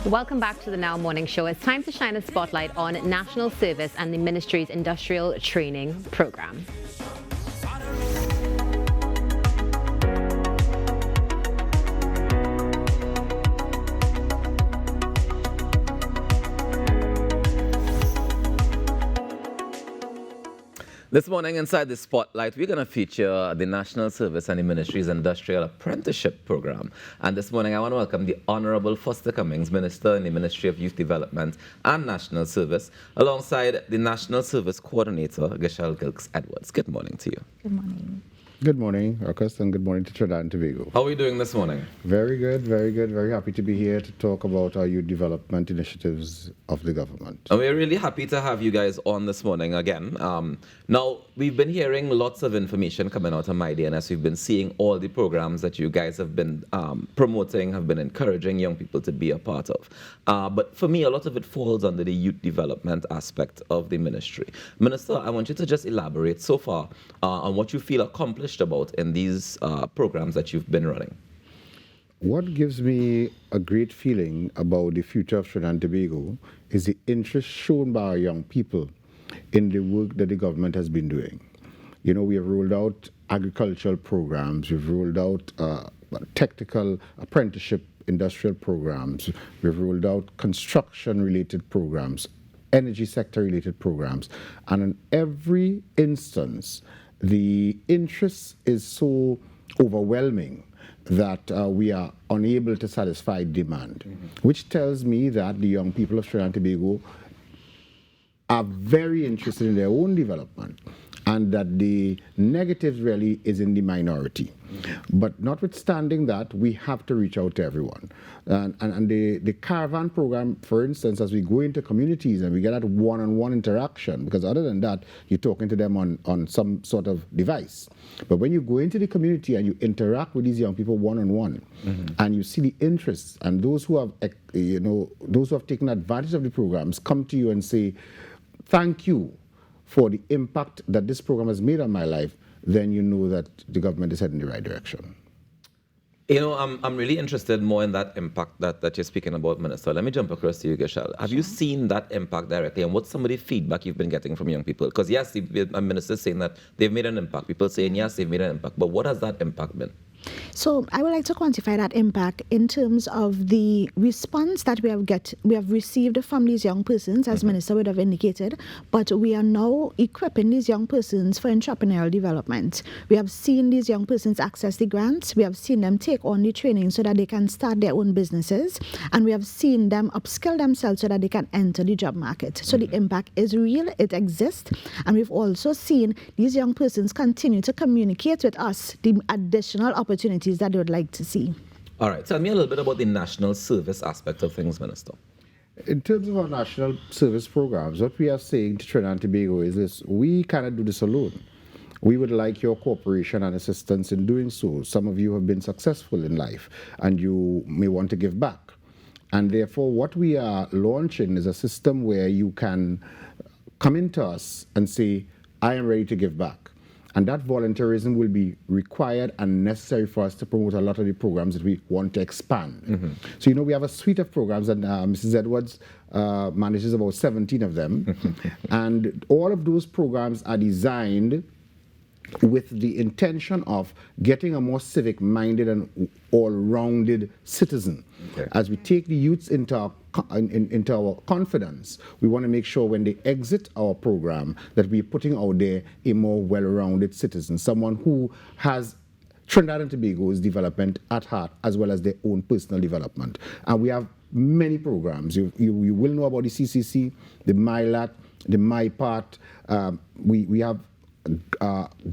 Welcome back to the Now Morning Show. It's time to shine a spotlight on national service and the ministry's industrial training program. This morning inside the Spotlight, we're going to feature the National Service and the Ministry's Industrial Apprenticeship Program. And this morning, I want to welcome the Honorable Foster Cummings, Minister in the Ministry of Youth Development and National Service, alongside the National Service Coordinator, Gachelle Gilkes-Edwards. Good morning to you. Good morning. Good morning, August, and good morning to Trinidad and Tobago. How are we doing this morning? Very good, very good. Very happy to be here to talk about our youth development initiatives of the government. And we're really happy to have you guys on this morning again. Now, we've been hearing lots of information coming out of MyDNS. We've been seeing all the programs that you guys have been promoting, have been encouraging young people to be a part of. But for me, a lot of it falls under the youth development aspect of the ministry. Minister, I want you to just elaborate so far on what you feel accomplished about in these programs that you've been running. What gives me a great feeling about the future of Trinidad and Tobago is the interest shown by our young people in the work that the government has been doing. You know, we have rolled out agricultural programs, we've rolled out technical apprenticeship industrial programs, we've rolled out construction-related programs, energy sector-related programs, and in every instance, the interest is so overwhelming that we are unable to satisfy demand, which tells me that the young people of Trinidad and Tobago are very interested in their own development and that the negative really is in the minority. But notwithstanding that, we have to reach out to everyone. And the caravan program, for instance, as we go into communities and we get that one-on-one interaction, because other than that, you're talking to them on some sort of device. But when you go into the community and you interact with these young people one-on-one, and you see the interests, and those who have, those who have taken advantage of the programs come to you and say, thank you for the impact that this program has made on my life, then you know that the government is heading in the right direction. You know, I'm really interested more in that impact that you're speaking about, Minister. Let me jump across to you, Gachelle. Have you seen that impact directly, and what's some of the feedback you've been getting from young people? Because yes, the Minister's saying that they've made an impact. People saying yes, they've made an impact. But what has that impact been? So I would like to quantify that impact in terms of the response that we have received from these young persons, as Minister would have indicated, but we are now equipping these young persons for entrepreneurial development. We have seen these young persons access the grants, we have seen them take on the training so that they can start their own businesses, and we have seen them upskill themselves so that they can enter the job market. So the impact is real, it exists, and we've also seen these young persons continue to communicate with us the additional opportunities that they would like to see. All right, tell me a little bit about the national service aspect of things, Minister. In terms of our national service programs, what we are saying to Trinidad and Tobago is this: we cannot do this alone. We would like your cooperation and assistance in doing so. Some of you have been successful in life and you may want to give back. And therefore, what we are launching is a system where you can come into us and say, I am ready to give back. And that volunteerism will be required and necessary for us to promote a lot of the programs that we want to expand. So, you know, we have a suite of programs, and Mrs. Edwards manages about 17 of them. And all of those programs are designed with the intention of getting a more civic-minded and all-rounded citizen. Okay. As we take the youths into our confidence, we want to make sure when they exit our program that we're putting out there a more well-rounded citizen, someone who has Trinidad and Tobago's development at heart as well as their own personal development. And we have many programs. You will know about the CCC, the MyLat, the MyPart. We have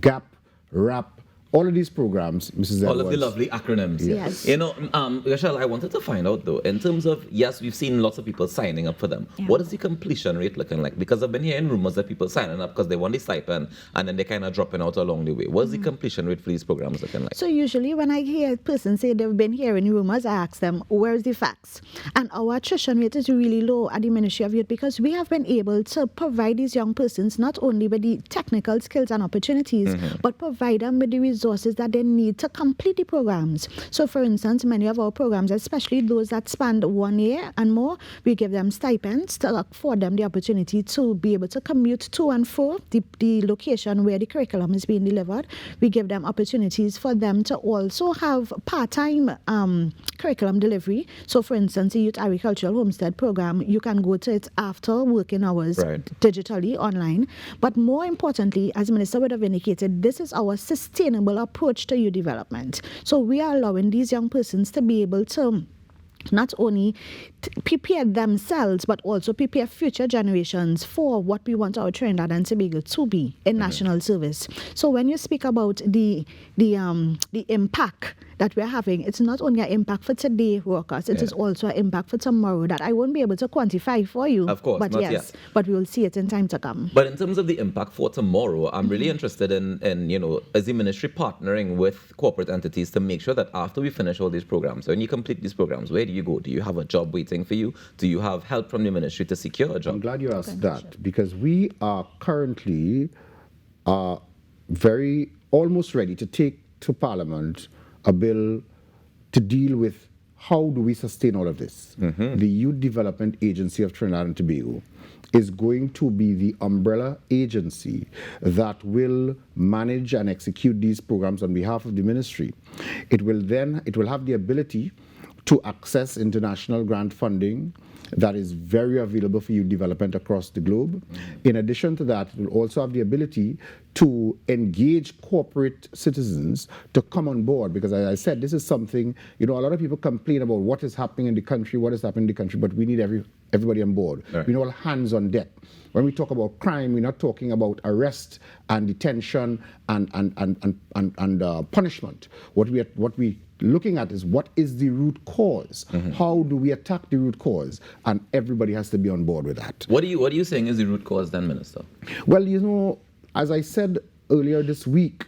GAP, RAP, all of these programs, Mrs. Edwards. All of the lovely acronyms. Yes. You know, Gachelle, I wanted to find out, though, in terms of, yes, we've seen lots of people signing up for them. Yeah. What is the completion rate looking like? Because I've been hearing rumors that people signing up because they want the stipend and then they're kind of dropping out along the way. What's the completion rate for these programs looking like? So usually when I hear a person say they've been hearing rumors, I ask them, where's the facts? And our attrition rate is really low at the Ministry of Youth because we have been able to provide these young persons not only with the technical skills and opportunities, but provide them with the resources that they need to complete the programs. So, for instance, many of our programs, especially those that span 1 year and more, we give them stipends to afford them the opportunity to be able to commute to and fro the location where the curriculum is being delivered. We give them opportunities for them to also have part-time curriculum delivery. So, for instance, the Youth Agricultural Homestead program, you can go to it after working hours digitally, online. But more importantly, as Minister would have indicated, this is our sustainable approach to youth development. So we are allowing these young persons to be able to not only prepare themselves, but also prepare future generations for what we want our Trinidad and Tobago to be in national service. So when you speak about the impact that we're having, it's not only an impact for today workers, it is also an impact for tomorrow that I won't be able to quantify for you. Of course, but yes, yet. But we will see it in time to come. But in terms of the impact for tomorrow, I'm really interested in, you know, as the ministry partnering with corporate entities to make sure that after we finish all these programs, when you complete these programs, where do you go? Do you have a job waiting for you? Do you have help from the ministry to secure a job? I'm glad you asked that, because we are currently very almost ready to take to Parliament a bill to deal with how do we sustain all of this. The Youth Development Agency of Trinidad and Tobago is going to be the umbrella agency that will manage and execute these programs on behalf of the ministry. It will have the ability to access international grant funding that is very available for youth development across the globe. In addition to that, it will also have the ability to engage corporate citizens to come on board, because as I said, this is something, you know, a lot of people complain about what is happening in the country, but we need everybody on board. Right. We need all hands on deck. When we talk about crime, we're not talking about arrest and detention and punishment. What we looking at is what is the root cause? How do we attack the root cause? And everybody has to be on board with that. What are you saying is the root cause then, Minister? Well, you know, as I said earlier this week,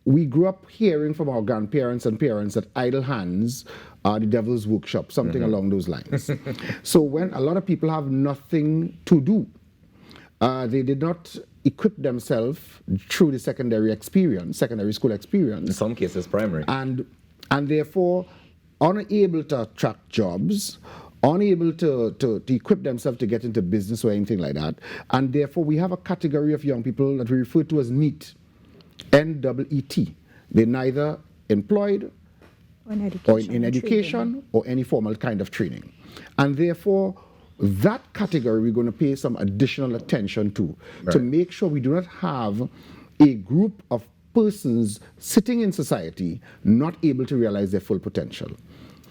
we grew up hearing from our grandparents and parents that idle hands are the devil's workshop, something along those lines. So when a lot of people have nothing to do, they did not equip themselves through the secondary school experience. In some cases, primary. And therefore, unable to attract jobs, unable to equip themselves to get into business or anything like that. And therefore, we have a category of young people that we refer to as NEET, N-E-E-T. They're neither employed or in education or any formal kind of training. And therefore, that category we're going to pay some additional attention to make sure we do not have a group of persons sitting in society not able to realize their full potential.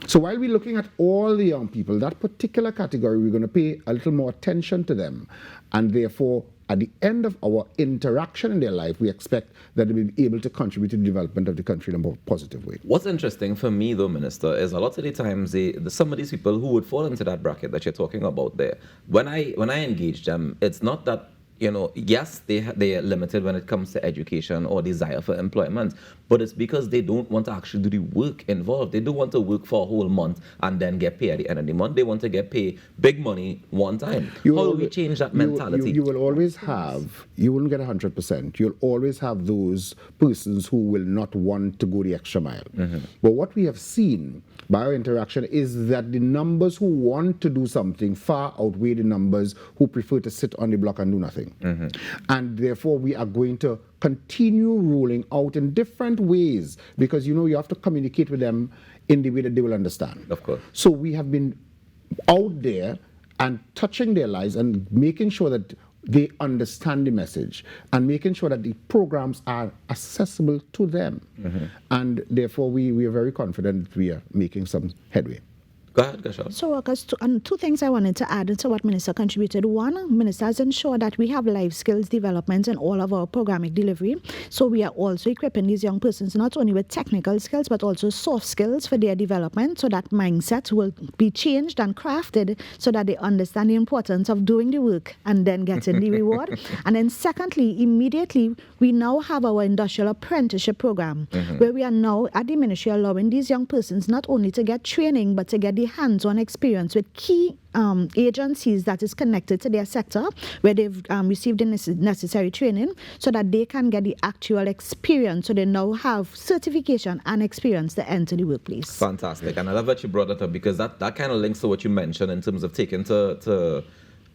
So while we're looking at all the young people, that particular category, we're going to pay a little more attention to them. And therefore, at the end of our interaction in their life, we expect that they will be able to contribute to the development of the country in a more positive way. What's interesting for me, though, Minister, is a lot of the times some of these people who would fall into that bracket that you're talking about there, when I engage them, it's not that, you know, yes, they are limited when it comes to education or desire for employment, but it's because they don't want to actually do the work involved. They don't want to work for a whole month and then get paid at the end of the month. They want to get paid big money one time. How do we change that mentality? You will always have, you wouldn't get 100%. You'll always have those persons who will not want to go the extra mile. But what we have seen by our interaction is that the numbers who want to do something far outweigh the numbers who prefer to sit on the block and do nothing. And therefore, we are going to continue rolling out in different ways, because, you know, you have to communicate with them in the way that they will understand. Of course. So we have been out there and touching their lives and making sure that they understand the message and making sure that the programs are accessible to them. And therefore, we are very confident that we are making some headway. Go ahead, Gachelle. So, workers, two things I wanted to add to what Minister contributed. One, Minister has ensured that we have life skills development in all of our programming delivery. So we are also equipping these young persons not only with technical skills, but also soft skills for their development, so that mindset will be changed and crafted so that they understand the importance of doing the work and then getting the reward. And then secondly, immediately, we now have our industrial apprenticeship program, where we are now at the ministry allowing these young persons not only to get training, but to get the the hands-on experience with key agencies that is connected to their sector, where they've received the necessary training, so that they can get the actual experience, so they now have certification and experience to enter the workplace. Fantastic. And I love that you brought that up, because that kind of links to what you mentioned in terms of taking to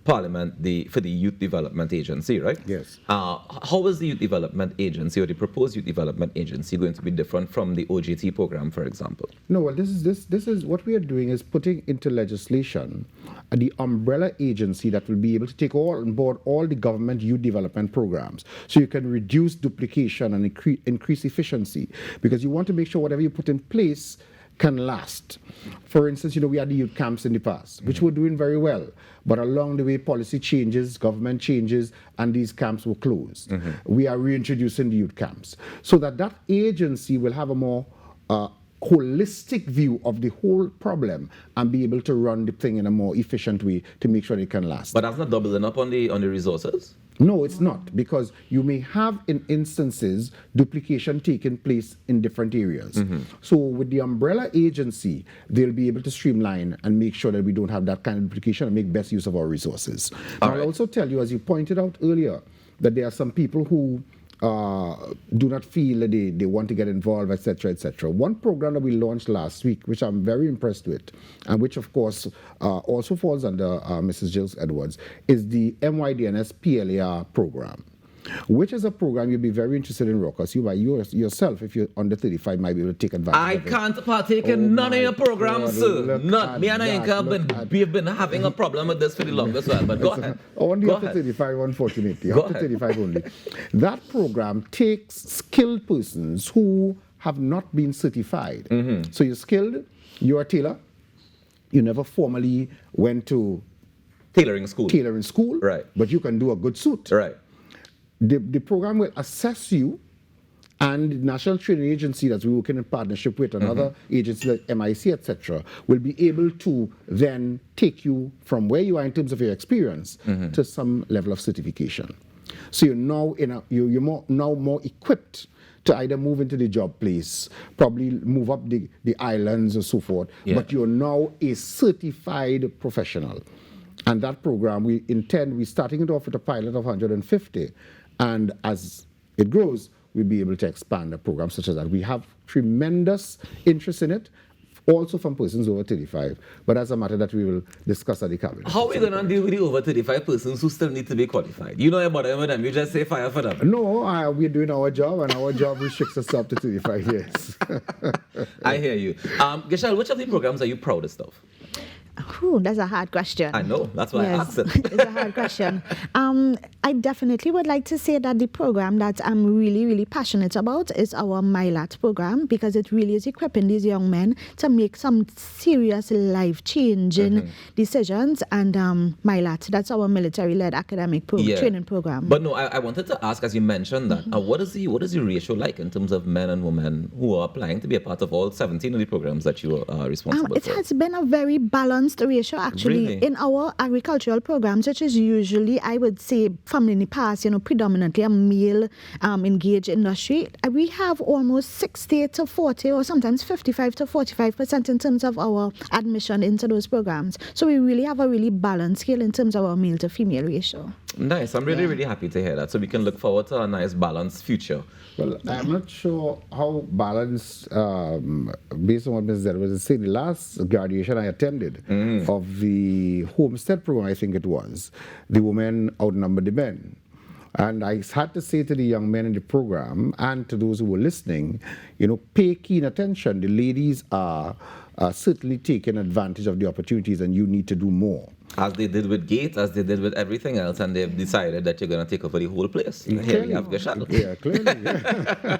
Parliament for the Youth Development Agency, right? Yes. How is the Youth Development Agency, or the proposed Youth Development Agency, going to be different from the OJT program, for example? No, well, this is what we are doing is putting into legislation the umbrella agency that will be able to take on board all the government youth development programs, so you can reduce duplication and increase efficiency, because you want to make sure whatever you put in place can last. For instance, we had the youth camps in the past, which were doing very well, but along the way, policy changes, government changes, and these camps were closed. We are reintroducing the youth camps, so that agency will have a more holistic view of the whole problem and be able to run the thing in a more efficient way to make sure it can last. But that's not doubling up on the resources? No, it's not, because you may have in instances duplication taking place in different areas. So with the umbrella agency, they'll be able to streamline and make sure that we don't have that kind of duplication and make best use of our resources. I'll also tell you, as you pointed out earlier, that there are some people who do not feel that they want to get involved, etc., etc. One program that we launched last week, which I'm very impressed with, and which of course also falls under Mrs. Gilkes-Edwards, is the MYDNS PLAR program, which is a program you'll be very interested in, Rockers. You yourself, if you're under 35, might be able to take advantage of it. I can't partake in none of your programs, sir. Not me and Inka we've been having a problem with this for the longest while, but go ahead. Only after 35, unfortunately. After 35 only. That program takes skilled persons who have not been certified. So you're skilled, you're a tailor, you never formally went to Tailoring school. Right. But you can do a good suit. Right. The program will assess you, and the National Training Agency that we're working in partnership with, another agency like MIC, etc., will be able to then take you from where you are in terms of your experience to some level of certification. So you're now more equipped to either move into the job place, probably move up the islands and so forth, but you're now a certified professional. And that program, we're starting it off with a pilot of 150. And as it grows, we'll be able to expand the program such as that. We have tremendous interest in it, also from persons over 35. But that's a matter that we will discuss at the cabinet. How are we going to deal with the over 35 persons who still need to be qualified? You know about them, you just say fire for them. No, we're doing our job, and our job restricts us up to 35 years. I hear you. Gachelle, which of the programs are you proudest of? That's a hard question. I know, that's why I asked it. It's a hard question. I definitely would like to say that the program that I'm really, really passionate about is our MyLAT program, because it really is equipping these young men to make some serious life-changing decisions. And MyLAT, that's our military-led academic training program. But no, I wanted to ask, as you mentioned that, what is the ratio like in terms of men and women who are applying to be a part of all 17 of the programs that you are responsible for? It has been a very balanced ratio, actually. Really? In our agricultural programs, which is usually, I would say, from in the past, predominantly a male engaged industry, we have almost 60 to 40 or sometimes 55 to 45% in terms of our admission into those programs. So we really have a really balanced scale in terms of our male to female ratio. Nice. I'm really, really happy to hear that. So we can look forward to a nice balanced future. Well, I'm not sure how balanced, based on what Ms. Edwards was saying, the last graduation I attended of the Homestead program, I think it was, the women outnumbered the men. And I had to say to the young men in the program and to those who were listening, pay keen attention. The ladies are certainly taking advantage of the opportunities, and you need to do more. As they did with Gates, as they did with everything else, and they've decided that you're going to take over the whole place. Here we have Gachelle. Yeah, clearly. Yeah.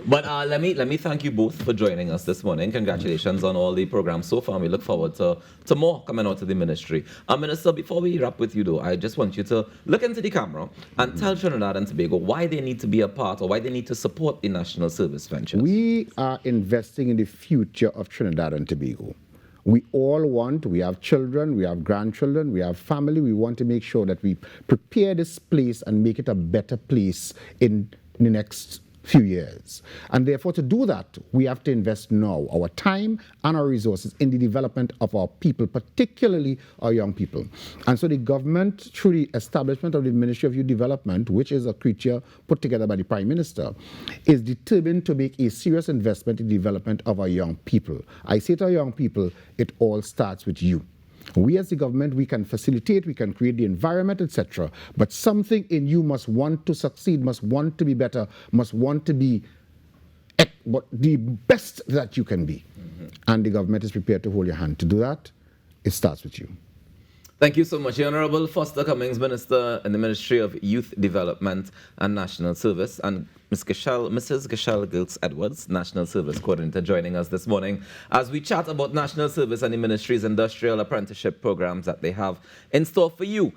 But let me thank you both for joining us this morning. Congratulations on all the programs so far. We look forward to more coming out of the ministry. Minister, before we wrap with you though, I just want you to look into the camera and tell Trinidad and Tobago why they need to be a part, or why they need to support the national service ventures. We are investing in the future of Trinidad and Tobago. We have children, we have grandchildren, we have family. We want to make sure that we prepare this place and make it a better place in the next few years. And therefore, to do that, we have to invest now our time and our resources in the development of our people, particularly our young people. And so the government, through the establishment of the Ministry of Youth Development, which is a creature put together by the Prime Minister, is determined to make a serious investment in the development of our young people. I say to our young people, it all starts with you. We as the government, we can facilitate, we can create the environment, etc. But something in you must want to succeed, must want to be better, must want to be the best that you can be. And the government is prepared to hold your hand. To do that, it starts with you. Thank you so much. The Honorable Foster Cummings, Minister in the Ministry of Youth Development and National Service, and Mrs. Gachelle Gilkes-Edwards, National Service Coordinator, joining us this morning as we chat about National Service and the Ministry's industrial apprenticeship programs that they have in store for you.